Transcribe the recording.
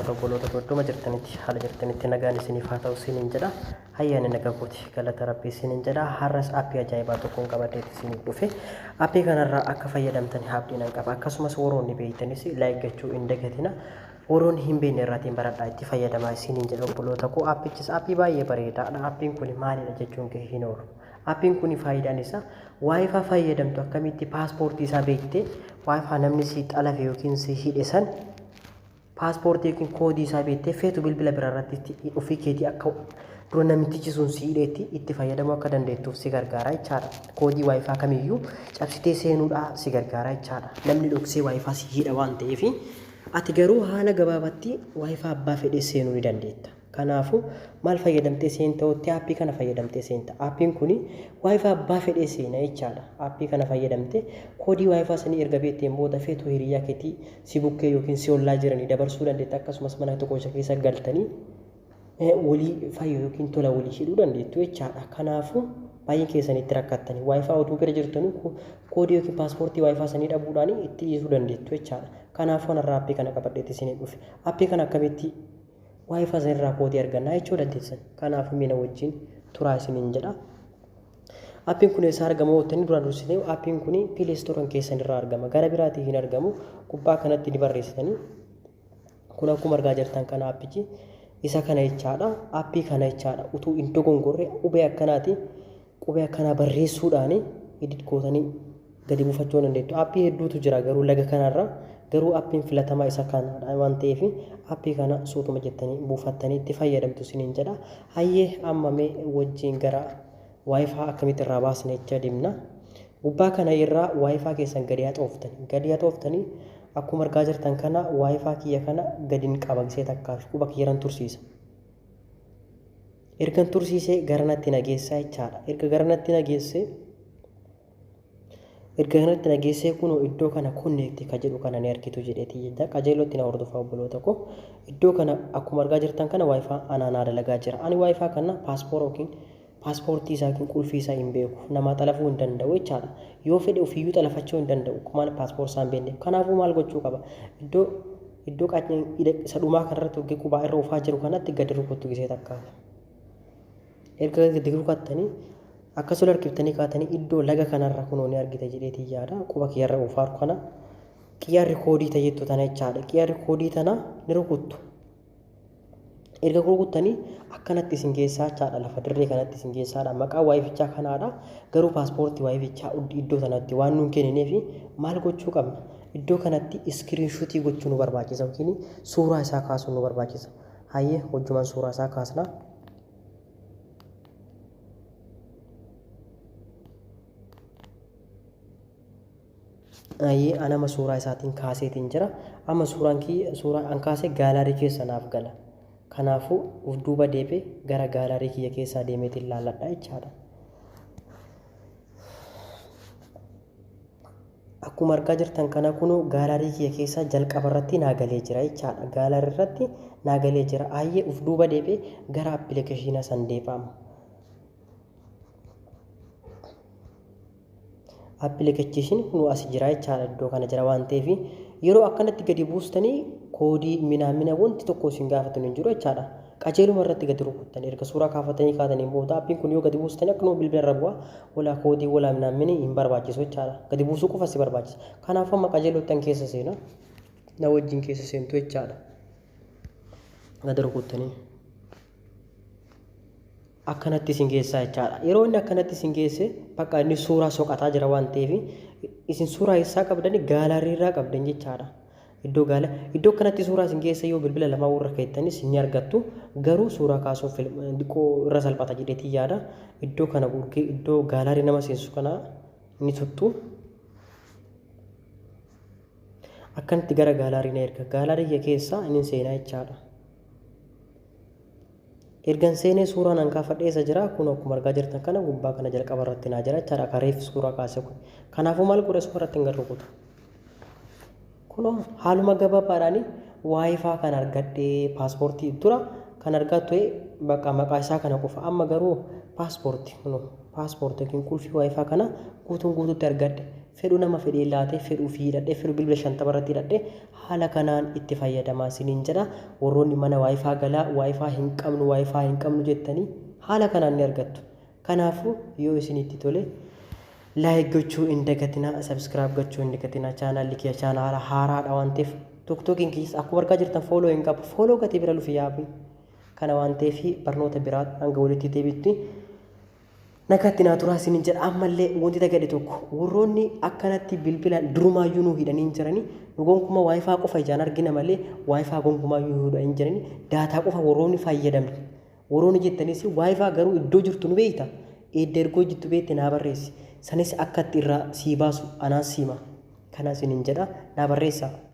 harka obboloota godduma jirtanitti haala jirtanitti nagaan isiniif haa ta'u isiniin jedha. Ayyaanni nagaa kooti galata rabbii isiniin jedha. Har'as aappii ajaa'ibaa tokkoon qabateeti isiniif dhufe. Aappii kanarraa akka fayyadamtanii abdiin qaba. Akkasumas warroonni beektanis laayik gochuu hin dagatina. Warroonni hin beekne irraatiin baradhaa itti fayyadamaa isiniin jedha obboloota koo. Aappichis aappii baay'ee bareedaadha. Aappiin kun maalidha jechuun kee hin oolu. Aappiin kun faayidaan isaa waayifaa fayyadamtu akkamitti paaspoortii isaa beektee waayifaa namni si xalafe yookiin si hidhe san paaspoortii yookiin koodii isaa beektee feetu bilbila biraarratti ofii keetii akka dura namtichi sun si hidheetti itti fayyadamuu akka dandeettuuf si gargaara jechaadha. Koodii waayifaa kamiyyuu cabsitee seenuudhaa si gargaara jechaadha. Namni dhoksee waayifaa si hidha waan ta'eef ati garuu haala gabaabaatti waayifaa abbaa fedhee seenuu ni dandeetta. Kanaafuu maal fayyadamtee seenta ootti aappii kana fayyadamtee seenta. Aappiin kun waayifaa abbaa fedhee seena jechaadha. Aappii kana fayyadamtee koodii waayifaa sanii erga beekteen booda feetu hiriyaa keetii si bukkee yookiin si ollaa jiranii dabarsuu dandeetta. Akkasumas mana tokko keessa galtanii walii fayyu yookiin tola walii hidhuu dandeettu jechaadha. Kanaafuu baay'een keessanitti rakkattanii waayifaa oduu bira jirtanuu koodii yookiin paaspoortii waayifaa sanii dhabuudhaan itti dhiisuu dandeettu jechaadha. Kanaafuu anarraa aappii kana qabadheetti isiniif dhufe. Aappii kana akkamitti waayifaa sanirraa koodii argannaa jechuu dandeessan. Kanaafuu mina wajjin turaa isiniin jedha. Aappiin kun eessaa argama oottanii duraan dursitee aappiin kun piileestooran keessanirraa argama. Gara biraatii hin argamu. Gubbaa kanatti ni barreessitanii. Kun akkuma argaa jirtan kana aappichi isa kana jechaadha. Aappii kana jechaadha. Utuu hin dogongorre qubee akkanaa barreessuudhaan edit gootanii gadi buufachuu dandeettu. Aappii hedduutu jira garuu laga kanarra garuu aappiin filatamaa isa kanadha waan ta'eef aappii kana suutuma jettanii buufattanii itti fayyadamtu isiniin jedha. Hayyee amma mee wajjin gara waayifaa akkamitti irraa baasne jecha deemna. Gubbaa kana irraa waayifaa keessan gadi haxooftanii akkuma argaa jirtan kana waayifaa kiyya kana gadiin qabagsee takkaaf quba kiyyaran tursiisa. Ergan tursiisee garanatti nageessaa jechaadha. Erga garanatti nageessee kunoo iddoo kana konneekti ka jedhu kana ni argitu jedheeti jedha. Qajeelootti na hordofaa obboloota koo. Iddoo kana akkuma argaa jirtan kana waayifaa anaanaa dalagaa jira. Ani waayifaa kana paaspoortii isaa yookiin qulfii isaa hin beeku. Nama xalafuu hin danda'u jechaadha. Yoo fedhe ofiiyyuu xalafachuu hin danda'u. Kumaan paaspoortii isaa hin beekne. Kanaafuu maal gochuu qaba? Iddoo isa dhumaa kanarratti yookiin qubaa irra oofaa jiru kanatti gadi rukuttu gisee takkaaf. Erga gadi rukattanii akkasuma harkiftanii kaatanii iddoo laga kanarra kunoo ni argita jedheetii yaada. Quba kiyyarra oofaa kana xiyyaarri koodii ta'eettu tana jechaadha. Xiyyaarri koodii tana ni rukuttu. Erga rukuttanii akkanatti isin geessaa jechaadha. Lafa dirree kanatti isin geessaadha. Maqaa waayifichaa kanaadha. Garuu paaspoortii waayifichaa iddoo sanatti waan nuun kennineef maal gochuu qabna? Iddoo kanatti iskiriinshuutii gochuu nu barbaachisa yookiin suuraa isaa kaasuu nu barbaachisa. Hayyee hojjumaan suuraa isaa kaasna. Ayyee anama suuraa isaatiin kaaseetiin jira. Amma suuraan an kaasee gaalaarii keessa naaf gala. Kanaafuu uf duuba deebee gara gaalaarii kiyya keessaa deemeetiin ilaalladha jechaadha. Akkuma argaa jirtan kana kunoo gaalaarii kiyya keessaa jalqaba irratti naagalee jira jechaadha. Gaalaarii irratti naagalee jira. Ayyee uf duuba deebee gara appilikeeshinaa san deebama. Appilikeeshin kun as jira jechaadha. Iddoo kana jira waan ta'eef yeroo akkanatti gadi buustanii koodii mina wanti tokko isin gaafatan hin jiru jechaadha. Qajeeluma irratti gadi rukuttanii erga suuraa kaafatanii kaatanii booda aappiin kun yoo gadi buustanii akkanuma bilbila irra bu'aa walaa koodii walaa mina hin barbaachisu jechaadha. Gadi buusuu qofa si barbaachisa. Kanaaf amma qajeelottan keessa seena na wajjin keessa seentu jechaadha. Gadi rukuttanii akkanatti isin geessaa jechaadha. Yeroo inni akkanatti isin geesse bakka inni suuraa soqataa jira waan ta'eef isin suuraa isaa qabdanii gaalaarii irraa qabdan jechaadha. Iddoo kanatti suuraa isin geessa yoo bilbila lamaa warra keettanis ni argattu. Garuu suuraa kaasuuf dhiqoo irra salphata jedheetii yaada. Iddoo kana gurgee iddoo gaalaarii nama seensu kana ni tuttu. Akkanatti gara gaalaarii na erga. Gaalaarii keessa inni seenaa jechaadha. Ergan seenee suuraan an kaafadhee isa jira. Kun akkuma argaa jirtan kana gubbaa kana jalqaba irratti naa jira jechaadha. Kareef suuraa kaase kun. Kanaafuu maal godhe suura irratti hin garrukutu. Kunoo haaluma gabaabaadhaan waayifaa kan argadhee paaspoortii dura kan argaa ture bakka maqaa isaa kana qofa. Amma garuu paaspoortii yookiin qulfii waayifaa kana guutuutti argadhe. fedhu nama fedhee laatee fedhuu fi hidhadhee fedhu bilbila 50 irratti hidhadhee haala kanaan itti fayyadamaa isiniin jedha. Warroonni mana waayifaa galaa waayifaa hin qabnu jettanii haala kanaan ni argattu. Kanaafuu yoo isinitti tole like gochuu hin dagatinaa, subscribe gochuu hin dagatinaa. Chaanaalli kiyya chaanaala haaraadha waan ta'eef tokkokiin keessa akkuma argaa jirtan follow hin qabu. Follow gatii bira lufi yaabi. Kana waan ta'eef barnoota biraa hanga walitti deebitti nakatti naa turaa isiniin jedha. Ammallee wanti tagadhe tokko warroonni akkanatti bilbila durumaayyuu nu hidhanii jiranii nu gonkumaa waayifaa qofa ijaan argina malee waayifaa gonkumaayyuu hidhanii jiranii daataa qofa warroonni fayyadamne. Warroonni jettanis waayifaa garuu iddoo jirtu nu beekta. Edda ergoo jirtu beekte naa barreessi. Sanis akkatti irraa sii baasu anaan siima. Kana isiniin jedha naa barreessaa.